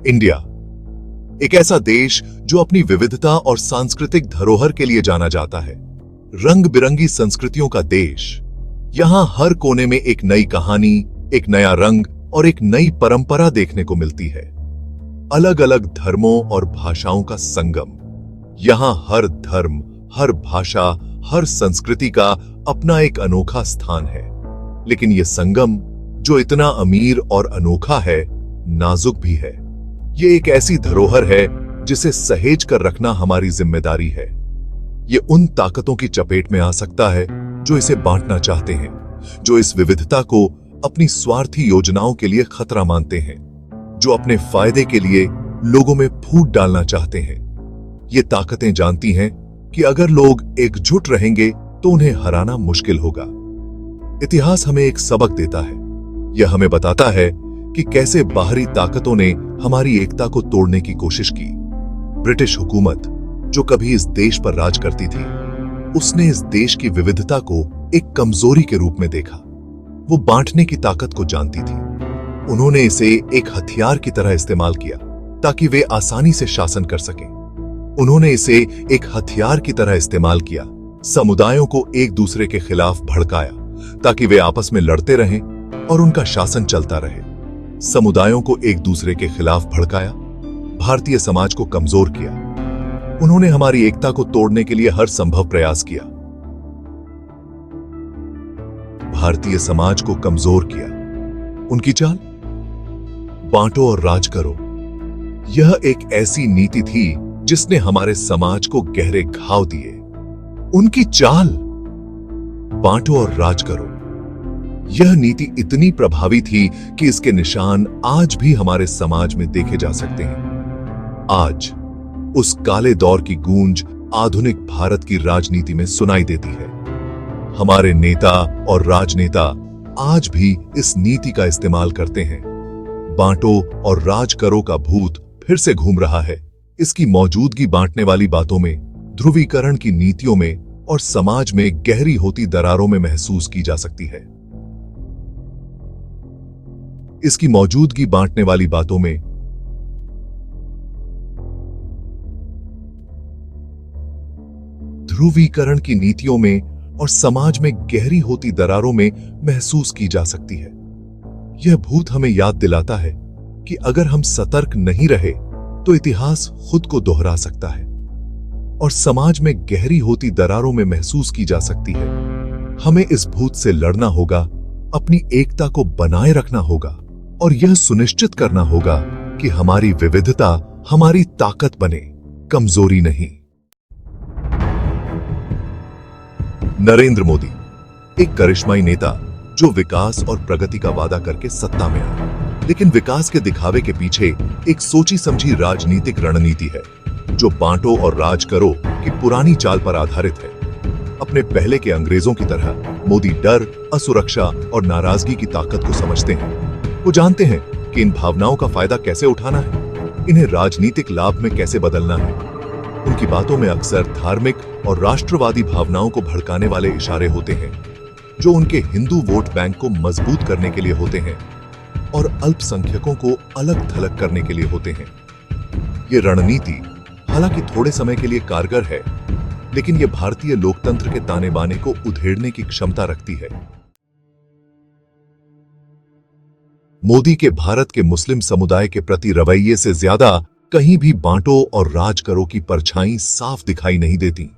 India एक ऐसा देश जो अपनी विविधता और सांस्कृतिक धरोहर के लिए जाना जाता है। रंग बिरंगी संस्कृतियों का देश। यहां हर कोने में एक नई कहानी, एक नया रंग और एक नई परंपरा देखने को मिलती है। अलग अलग धर्मों और भाषाओं का संगम। यहां हर धर्म, हर भाषा, हर संस्कृति का अपना एक अनोखा स्थान है। लेकिन यह संगम जो इतना अमीर और अनोखा है, नाजुक भी है। ये एक ऐसी धरोहर है जिसे सहेज कर रखना हमारी जिम्मेदारी है। ये उन ताकतों की चपेट में आ सकता है जो इसे बांटना चाहते हैं, जो इस विविधता को अपनी स्वार्थी योजनाओं के लिए खतरा मानते हैं, जो अपने फायदे के लिए लोगों में फूट डालना चाहते हैं। ये ताकतें जानती हैं कि अगर लोग एकजुट रहेंगे तो उन्हें हराना मुश्किल होगा। इतिहास हमें एक सबक देता है। यह हमें बताता है कि कैसे बाहरी ताकतों ने हमारी एकता को तोड़ने की कोशिश की। ब्रिटिश हुकूमत जो कभी इस देश पर राज करती थी, उसने इस देश की विविधता को एक कमजोरी के रूप में देखा। वो बांटने की ताकत को जानती थी। उन्होंने इसे एक हथियार की तरह इस्तेमाल किया ताकि वे आसानी से शासन कर सकें। उन्होंने इसे एक हथियार की तरह इस्तेमाल किया, समुदायों को एक दूसरे के खिलाफ भड़काया ताकि वे आपस में लड़ते रहें और उनका शासन चलता रहे। समुदायों को एक दूसरे के खिलाफ भड़काया, भारतीय समाज को कमजोर किया। उन्होंने हमारी एकता को तोड़ने के लिए हर संभव प्रयास किया। भारतीय समाज को कमजोर किया। उनकी चाल, बांटो और राज करो। यह एक ऐसी नीति थी जिसने हमारे समाज को गहरे घाव दिए। उनकी चाल, बांटो और राज करो। यह नीति इतनी प्रभावी थी कि इसके निशान आज भी हमारे समाज में देखे जा सकते हैं। आज उस काले दौर की गूंज आधुनिक भारत की राजनीति में सुनाई देती है। हमारे नेता और राजनेता आज भी इस नीति का इस्तेमाल करते हैं। बांटो और राज करो का भूत फिर से घूम रहा है। इसकी मौजूदगी बांटने वाली बातों में, ध्रुवीकरण की नीतियों में और समाज में गहरी होती दरारों में महसूस की जा सकती है। इसकी मौजूदगी बांटने वाली बातों में, ध्रुवीकरण की नीतियों में और समाज में गहरी होती दरारों में महसूस की जा सकती है। यह भूत हमें याद दिलाता है कि अगर हम सतर्क नहीं रहे तो इतिहास खुद को दोहरा सकता है और समाज में गहरी होती दरारों में महसूस की जा सकती है। हमें इस भूत से लड़ना होगा, अपनी एकता को बनाए रखना होगा और यह सुनिश्चित करना होगा कि हमारी विविधता हमारी ताकत बने, कमजोरी नहीं। नरेंद्र मोदी एक करिश्माई नेता जो विकास और प्रगति का वादा करके सत्ता में आया, लेकिन विकास के दिखावे के पीछे एक सोची समझी राजनीतिक रणनीति है जो बांटो और राज करो की पुरानी चाल पर आधारित है। अपने पहले के अंग्रेजों की तरह मोदी डर, असुरक्षा और नाराजगी की ताकत को समझते हैं। वो जानते हैं कि इन भावनाओं का फायदा कैसे उठाना है, इन्हें राजनीतिक लाभ में कैसे बदलना है। उनकी बातों में अक्सर धार्मिक और राष्ट्रवादी भावनाओं को भड़काने वाले इशारे होते हैं जो उनके हिंदू वोट बैंक को मजबूत करने के लिए होते हैं और अल्पसंख्यकों को अलग थलग करने के लिए होते हैं। ये रणनीति हालांकि थोड़े समय के लिए कारगर है, लेकिन यह भारतीय लोकतंत्र के ताने बाने को उधेड़ने की क्षमता रखती है। मोदी के भारत के मुस्लिम समुदाय के प्रति रवैये से ज्यादा कहीं भी बांटो और राज करो की परछाई साफ दिखाई नहीं देती।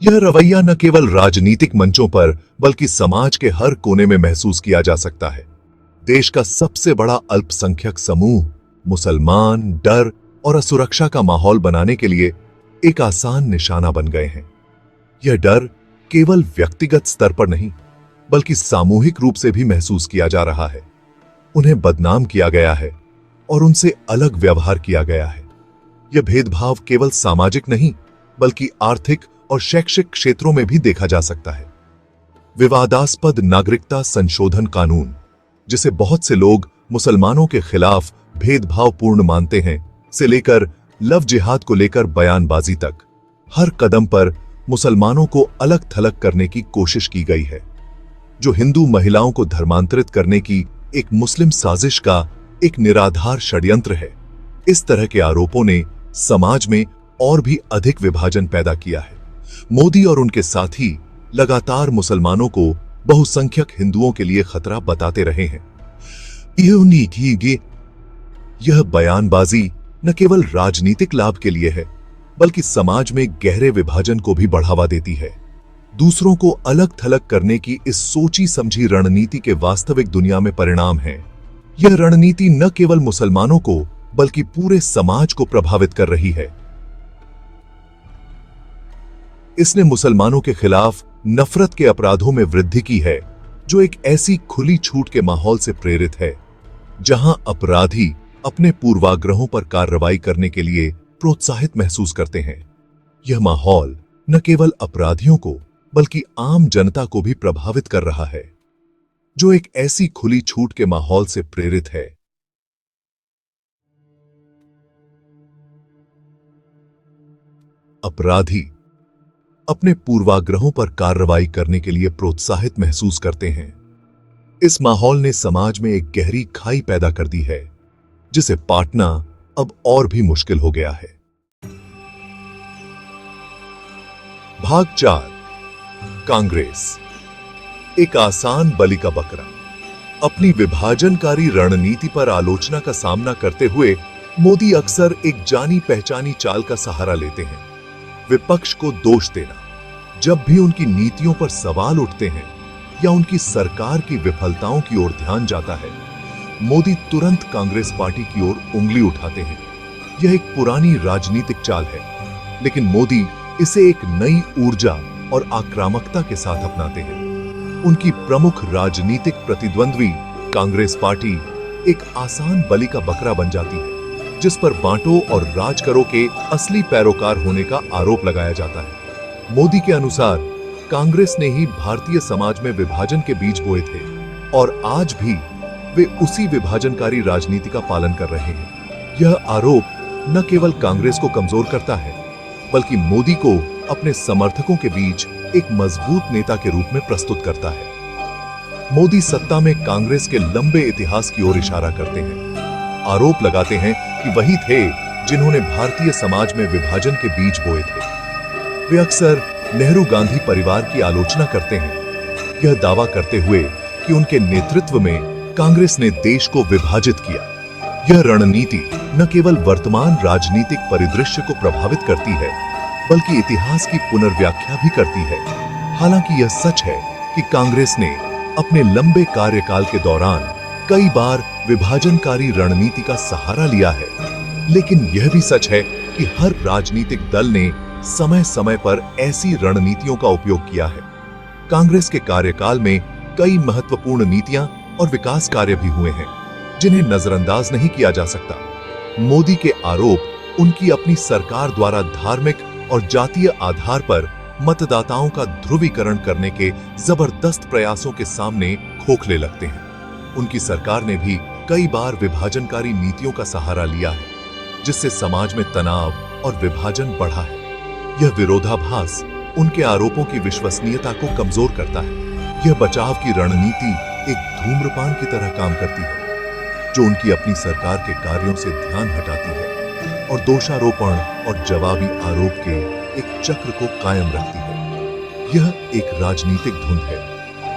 यह रवैया न केवल राजनीतिक मंचों पर बल्कि समाज के हर कोने में महसूस किया जा सकता है। देश का सबसे बड़ा अल्पसंख्यक समूह मुसलमान डर और असुरक्षा का माहौल बनाने के लिए एक आसान निशाना बन गए हैं। यह डर केवल व्यक्तिगत स्तर पर नहीं बल्कि सामूहिक रूप से भी महसूस किया जा रहा है। उन्हें बदनाम किया गया है और उनसे अलग व्यवहार किया गया है। यह भेदभाव केवल सामाजिक नहीं बल्कि आर्थिक और शैक्षिक क्षेत्रों में भी देखा जा सकता है। विवादास्पद नागरिकता संशोधन कानून, जिसे बहुत से लोग मुसलमानों के खिलाफ भेदभावपूर्ण मानते हैं, से लेकर लव जिहाद को लेकर बयानबाजी तक, हर कदम पर मुसलमानों को अलग थलग करने की कोशिश की गई है, जो हिंदू महिलाओं को धर्मांतरित करने की एक मुस्लिम साजिश का एक निराधार षड्यंत्र है। इस तरह के आरोपों ने समाज में और भी अधिक विभाजन पैदा किया है। मोदी और उनके साथी लगातार मुसलमानों को बहुसंख्यक हिंदुओं के लिए खतरा बताते रहे हैं। यह बयानबाजी न केवल राजनीतिक लाभ के लिए है, बल्कि समाज में गहरे विभाजन को भी बढ़ावा देती है। दूसरों को अलग थलग करने की इस सोची समझी रणनीति के वास्तविक दुनिया में परिणाम है। यह रणनीति न केवल मुसलमानों को बल्कि पूरे समाज को प्रभावित कर रही है। इसने मुसलमानों के खिलाफ नफरत के अपराधों में वृद्धि की है, जो एक ऐसी खुली छूट के माहौल से प्रेरित है जहां अपराधी अपने पूर्वाग्रहों पर कार्रवाई करने के लिए प्रोत्साहित महसूस करते हैं। यह माहौल न केवल अपराधियों को बल्कि आम जनता को भी प्रभावित कर रहा है, जो एक ऐसी खुली छूट के माहौल से प्रेरित है। अपराधी अपने पूर्वाग्रहों पर कार्रवाई करने के लिए प्रोत्साहित महसूस करते हैं। इस माहौल ने समाज में एक गहरी खाई पैदा कर दी है, जिसे पाटना अब और भी मुश्किल हो गया है। भाग 4, कांग्रेस एक आसान बलि का बकरा। अपनी विभाजनकारी रणनीति पर आलोचना का सामना करते हुए मोदी अक्सर एक जानी पहचानी चाल का सहारा लेते हैं, विपक्ष को दोष देना। जब भी उनकी नीतियों पर सवाल उठते हैं या उनकी सरकार की विफलताओं की ओर ध्यान जाता है, मोदी तुरंत कांग्रेस पार्टी की ओर उंगली उठाते हैं। यह एक पुरानी राजनीतिक चाल है, लेकिन मोदी इसे एक नई ऊर्जा और आक्रामकता के साथ अपनाते हैं। उनकी प्रमुख राजनीतिक प्रतिद्वंद्वी कांग्रेस पार्टी एक आसान बलि का बकरा बन जाती है, जिस पर बांटो और राज करो के असली पैरोकार होने का आरोप लगाया जाता है। मोदी के अनुसार कांग्रेस ने ही भारतीय समाज में विभाजन के बीज बोए थे और आज भी वे उसी विभाजनकारी राजनीति का पालन कर रहे हैं। यह आरोप न केवल कांग्रेस को कमजोर करता है, बल्कि मोदी को अपने समर्थकों के बीच एक मजबूत नेता के रूप में प्रस्तुत करता है। मोदी सत्ता में कांग्रेस के लंबे इतिहास की ओर इशारा करते हैं, आरोप लगाते हैं कि वही थे जिन्होंने भारतीय समाज में विभाजन के बीज बोए थे। वे अक्सर नेहरू गांधी परिवार की आलोचना करते हैं, यह दावा करते हुए कि उनके नेतृत्व में कांग्रेस ने देश को विभाजित किया। यह रणनीति न केवल वर्तमान राजनीतिक परिदृश्य को प्रभावित करती है, बल्कि इतिहास की पुनर्व्याख्या भी करती है। हालांकि यह सच है कि कांग्रेस ने अपने लंबे कार्यकाल के दौरान कई बार विभाजनकारी रणनीति का सहारा लिया है, लेकिन यह भी सच है कि हर राजनीतिक दल ने समय समय पर ऐसी रणनीतियों का उपयोग किया है। कांग्रेस के कार्यकाल में कई महत्वपूर्ण नीतियां और विकास कार्य भी हुए हैं, जिन्हें नजरअंदाज नहीं किया जा सकता। मोदी के आरोप उनकी अपनी सरकार द्वारा धार्मिक और जातीय आधार पर मतदाताओं का ध्रुवीकरण करने के जबरदस्त प्रयासों के सामने खोखले लगते हैं। उनकी सरकार ने भी कई बार विभाजनकारी नीतियों का सहारा लिया है, जिससे समाज में तनाव और विभाजन बढ़ा है। यह विरोधाभास उनके आरोपों की विश्वसनीयता को कमजोर करता है। यह बचाव की रणनीति एक धूम्रपान की तरह काम करती है, जो उनकी अपनी सरकार के कार्यों से ध्यान हटाती है और दोषारोपण और जवाबी आरोप के एक चक्र को कायम रखती है। यह एक राजनीतिक धुंध है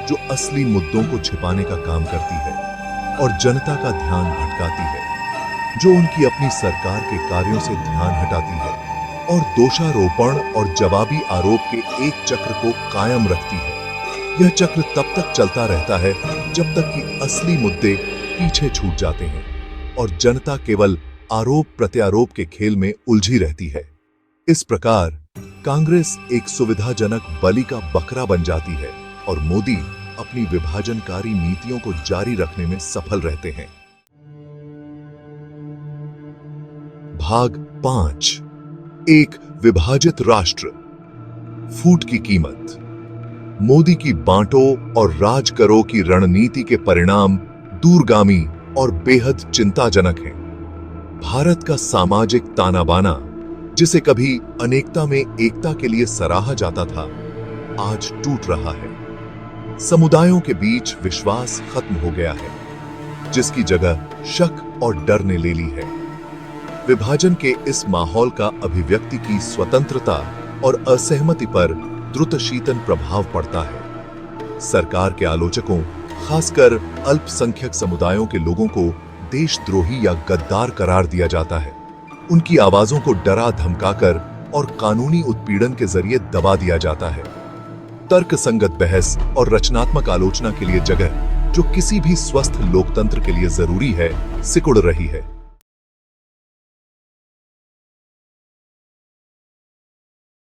जो असली मुद्दों को छिपाने का काम करती है और जनता का ध्यान भटकाती है, जो उनकी अपनी सरकार के कार्यों से ध्यान हटाती है और दोषारोपण और जवाबी आरोप के एक चक्र को कायम रखती है। यह चक्र तब तक चलता रहता है जब तक कि असली मुद्दे पीछे छूट जाते हैं और जनता केवल आरोप प्रत्यारोप के खेल में उलझी रहती है। इस प्रकार कांग्रेस एक सुविधाजनक बलि का बकरा बन जाती है और मोदी अपनी विभाजनकारी नीतियों को जारी रखने में सफल रहते हैं। भाग 5, एक विभाजित राष्ट्र, फूट की कीमत। मोदी की बांटो और राज करो की रणनीति के परिणाम दूरगामी और बेहद चिंताजनक हैं। भारत का सामाजिक ताना बाना, जिसे कभी अनेकता में एकता के लिए सराहा जाता था, आज टूट रहा है। समुदायों के बीच विश्वास खत्म हो गया है, जिसकी जगह शक और डर ने ले ली है। विभाजन के इस माहौल का अभिव्यक्ति की स्वतंत्रता और असहमति पर द्रुत शीतन प्रभाव पड़ता है। सरकार के आलोचकों, खासकर अल्पसंख्यक समुदायों के लोगों को देशद्रोही या गद्दार करार दिया जाता है। उनकी आवाजों को डरा धमकाकर और कानूनी उत्पीड़न के जरिए दबा दिया जाता है। तर्कसंगत बहस और रचनात्मक आलोचना के लिए जगह, जो किसी भी स्वस्थ लोकतंत्र के लिए जरूरी है, सिकुड़ रही है।